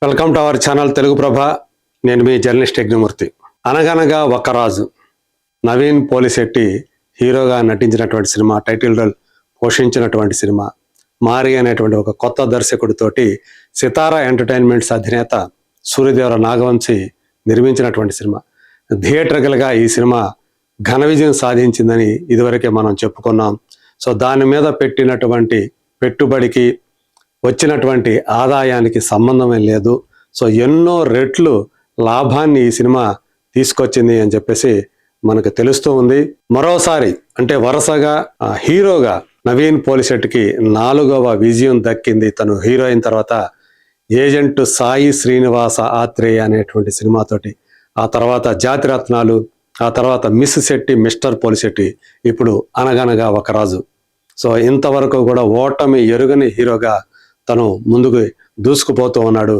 Welcome to our channel Telugu Prabha. నేను మీ journalist Yagnamurthy. అనగనగా ఒక రాజు నవీన్ పోలిశెట్టి హీరోగా నటించినటువంటి సినిమా, టైటిల్ రోల్ పోషించినటువంటి సినిమా, మారి అనేటువంటి ఒక కొత్త దర్శకుడితోటి సితారా ఎంటర్టైన్మెంట్స్ అధినేత సూర్యదేవర నాగవంశి నిర్మించినటువంటి సినిమా. థియేటర్గా ఈ సినిమా ఘన విజయం సాధించిందని ఇదివరకే మనం చెప్పుకున్నాం. సో దాని మీద పెట్టినటువంటి పెట్టుబడికి వచ్చినటువంటి ఆదాయానికి సంబంధమే లేదు. సో ఎన్నో రెట్లు లాభాన్ని ఈ సినిమా తీసుకొచ్చింది అని చెప్పేసి మనకు తెలుస్తూ ఉంది. మరోసారి అంటే వరుసగా హీరోగా నవీన్ పోలిశెట్టికి 4వ విజయం దక్కింది. తను హీరో అయిన తర్వాత ఏజెంట్ సాయి శ్రీనివాస ఆత్రేయ అనేటువంటి సినిమాతోటి, ఆ తర్వాత జాతిరత్నాలు, ఆ తర్వాత మిస్ శెట్టి, మిస్టర్ పోలిశెట్టి, ఇప్పుడు అనగనగా ఒక రాజు. సో ఇంతవరకు కూడా ఓటమి ఎరుగని హీరోగా తను ముందుకు దూసుకుపోతూ ఉన్నాడు.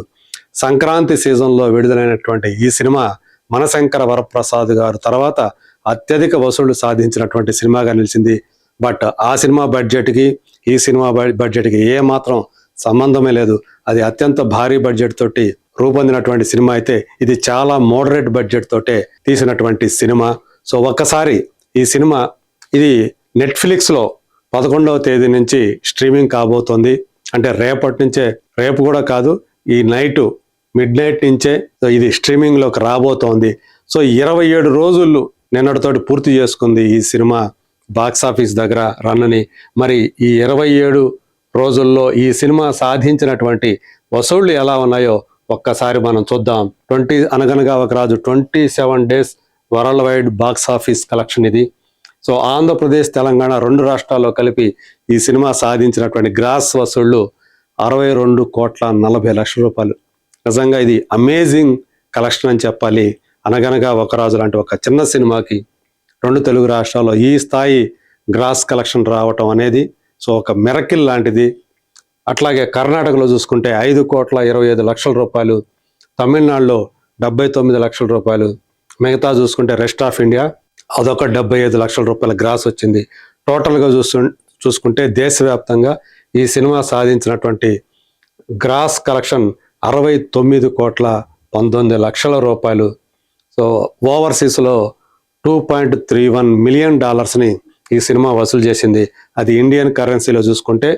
సంక్రాంతి సీజన్లో విడుదలైనటువంటి ఈ సినిమా మనశంకర వరప్రసాద్ గారు తర్వాత అత్యధిక వసూళ్లు సాధించినటువంటి సినిమాగా నిలిచింది. బట్ ఆ సినిమా బడ్జెట్కి ఈ సినిమా బడ్జెట్కి ఏమాత్రం సంబంధమే లేదు. అది అత్యంత భారీ బడ్జెట్ తోటి రూపొందినటువంటి సినిమా అయితే ఇది చాలా మోడరేట్ బడ్జెట్ తోటే తీసినటువంటి సినిమా. సో ఒక్కసారి ఈ సినిమా ఇది నెట్ఫ్లిక్స్లో 11వ తేదీ నుంచి స్ట్రీమింగ్ కాబోతోంది. అంటే రేపటి నుంచే, రేపు కూడా కాదు, ఈ మిడ్ నైట్ నుంచే ఇది స్ట్రీమింగ్లోకి రాబోతోంది. సో 27 రోజులు నిన్నటితోటి పూర్తి చేసుకుంది ఈ సినిమా బాక్సాఫీస్ దగ్గర రన్ని. మరి ఈ 27 రోజుల్లో ఈ సినిమా సాధించినటువంటి వసూళ్లు ఎలా ఉన్నాయో ఒక్కసారి మనం చూద్దాం. అనగనగా ఒక రాజు 27 days world wide box office collection ఇది. సో ఆంధ్రప్రదేశ్, తెలంగాణ 2 రాష్ట్రాల్లో కలిపి ఈ సినిమా సాధించినటువంటి గ్రాస్ వసూళ్లు 62,40,00,000 రూపాయలు. నిజంగా ఇది అమేజింగ్ కలెక్షన్ అని చెప్పాలి. అనగనగా ఒక రాజు లాంటి ఒక చిన్న సినిమాకి 2 తెలుగు రాష్ట్రాల్లో ఈ స్థాయి గ్రాస్ కలెక్షన్ రావటం అనేది సో ఒక మిరకిల్ లాంటిది. అట్లాగే కర్ణాటకలో చూసుకుంటే 5,25,00,000 రూపాయలు, తమిళనాడులో 79 లక్షల రూపాయలు, మిగతా చూసుకుంటే రెస్ట్ ఆఫ్ ఇండియా అదొక 75 లక్షల రూపాయల గ్రాస్ వచ్చింది. టోటల్గా చూసుకుంటే దేశవ్యాప్తంగా ఈ సినిమా సాధించినటువంటి గ్రాస్ కలెక్షన్ 69,19,00,000 రూపాయలు. సో ఓవర్సీస్లో $2.31 మిలియన్ ఈ సినిమా వసూలు చేసింది. అది ఇండియన్ కరెన్సీలో చూసుకుంటే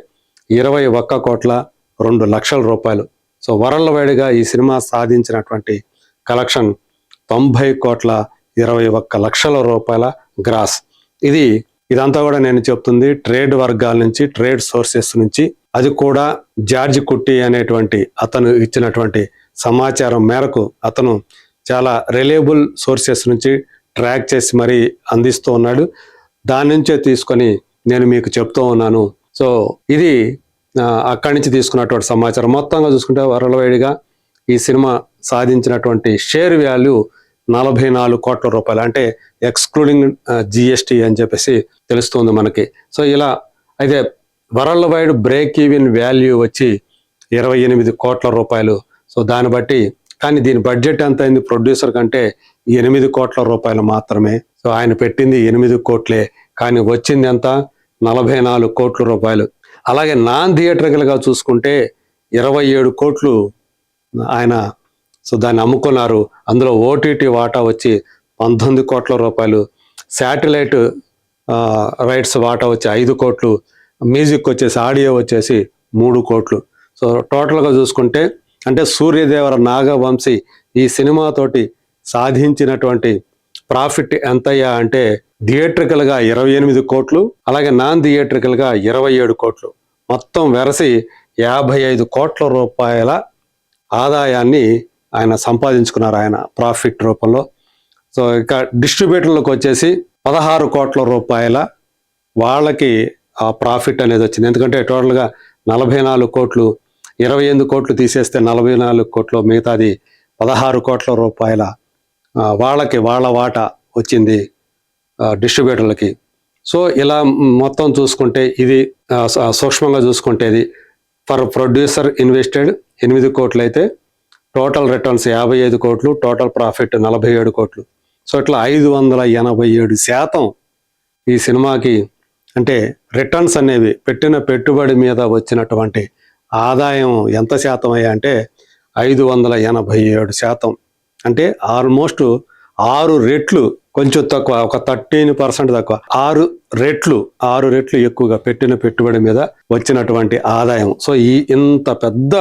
21,02,00,000 రూపాయలు. సో వరల్డ్ వైడ్గా ఈ సినిమా సాధించినటువంటి కలెక్షన్ 90,21,00,000 రూపాయల గ్రాస్. ఇదంతా కూడా నేను చెప్తుంది ట్రేడ్ వర్గాల నుంచి, ట్రేడ్ సోర్సెస్ నుంచి. అది కూడా జార్జ్ కుట్టి అనేటువంటి అతను ఇచ్చినటువంటి సమాచారం మేరకు అతను చాలా రిలయబుల్ సోర్సెస్ నుంచి ట్రాక్ చేసి మరీ అందిస్తూ ఉన్నాడు. దాని నుంచే తీసుకొని నేను మీకు చెప్తూ ఉన్నాను. సో ఇది అక్కడి నుంచి తీసుకున్నటువంటి సమాచారం. మొత్తంగా చూసుకుంటే వరల్డ్ వైడ్గా ఈ సినిమా సాధించినటువంటి షేర్ వాల్యూ 44 కోట్ల రూపాయలు, అంటే ఎక్స్క్లూడింగ్ జిఎస్టీ అని చెప్పేసి తెలుస్తుంది మనకి. సో ఇలా అయితే world wide break even value వచ్చి 28 కోట్ల రూపాయలు. సో దాన్ని బట్టి, కానీ దీని బడ్జెట్ ఎంత అయింది ప్రొడ్యూసర్ కంటే 8 కోట్ల రూపాయలు మాత్రమే. సో ఆయన పెట్టింది 8 కోట్లే, కానీ వచ్చింది ఎంత 44 కోట్ల రూపాయలు. అలాగే నాన్ థియేటర్గా చూసుకుంటే 27 కోట్లు ఆయన సో దాన్ని అమ్ముకున్నారు. అందులో ఓటీటీ వాటా వచ్చి 19 కోట్ల రూపాయలు, శాటిలైట్ రైట్స్ వాటా వచ్చి 5 కోట్లు, మ్యూజిక్ వచ్చేసి, ఆడియో వచ్చేసి 3 కోట్లు. సో టోటల్గా చూసుకుంటే అంటే సూర్యదేవర నాగవంశి ఈ సినిమాతోటి సాధించినటువంటి ప్రాఫిట్ ఎంతయ్యా అంటే థియేట్రికల్గా 28 కోట్లు, అలాగే నాన్ థియేట్రికల్గా 27 కోట్లు, మొత్తం వెరసి 55 కోట్ల రూపాయల ఆదాయాన్ని ఆయన సంపాదించుకున్నారు ఆయన ప్రాఫిట్ రూపంలో. సో ఇక డిస్ట్రిబ్యూటర్లకు వచ్చేసి 16 కోట్ల రూపాయల వాళ్ళకి ఆ ప్రాఫిట్ అనేది వచ్చింది. ఎందుకంటే టోటల్గా 44 కోట్లు, 28 కోట్లు తీసేస్తే 44 కోట్లు, మిగతాది 16 కోట్ల రూపాయల వాళ్ళకి వాళ్ళ వాటా వచ్చింది డిస్ట్రిబ్యూటర్లకి. సో ఇలా మొత్తం చూసుకుంటే ఇది సూక్ష్మంగా చూసుకుంటే ఇది ఫర్ ప్రొడ్యూసర్ ఇన్వెస్టెడ్ 8 కోట్లు అయితే టోటల్ రిటర్న్స్ 55 కోట్లు, టోటల్ ప్రాఫిట్ 47 కోట్లు. సో ఇట్లా 587% ఈ సినిమాకి అంటే రిటర్న్స్ అనేవి పెట్టిన పెట్టుబడి మీద వచ్చినటువంటి ఆదాయం ఎంత శాతం అయ్యా అంటే 587%. అంటే ఆల్మోస్ట్ 6 రెట్లు, కొంచెం తక్కువ, ఒక 13% తక్కువ, 6 రెట్లు ఎక్కువగా పెట్టిన పెట్టుబడి మీద వచ్చినటువంటి ఆదాయం. సో ఇంత పెద్ద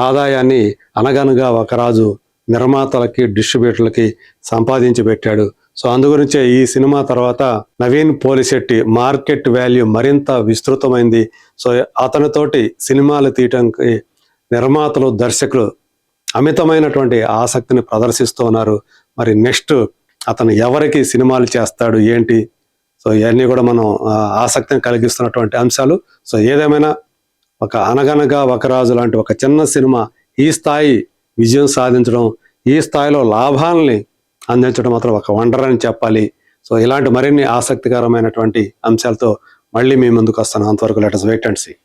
ఆదాయాన్ని అనగనగా ఒక రాజు నిర్మాతలకి, డిస్ట్రిబ్యూటర్లకి సంపాదించి పెట్టాడు. సో అందుగురించే ఈ సినిమా తర్వాత నవీన్ పోలిశెట్టి మార్కెట్ వాల్యూ మరింత విస్తృతమైంది. సో అతనితోటి సినిమాలు తీయటానికి నిర్మాతలు, దర్శకులు అమితమైనటువంటి ఆసక్తిని ప్రదర్శిస్తూ ఉన్నారు. మరి నెక్స్ట్ అతను ఎవరికి సినిమాలు చేస్తాడు ఏంటి, సో ఇవన్నీ కూడా మనం ఆసక్తిని కలిగిస్తున్నటువంటి అంశాలు. సో ఏదేమైనా ఒక అనగనగా ఒక రాజు లాంటి ఒక చిన్న సినిమా ఈ స్థాయి విజయం సాధించడం, ఈ స్థాయిలో లాభాలని అందించడం మాత్రం ఒక వండర్ అని చెప్పాలి. సో ఇలాంటి మరిన్ని ఆసక్తికరమైనటువంటి అంశాలతో మళ్ళీ మీ ముందుకు వస్తాను. అంతవరకు let us wait and see.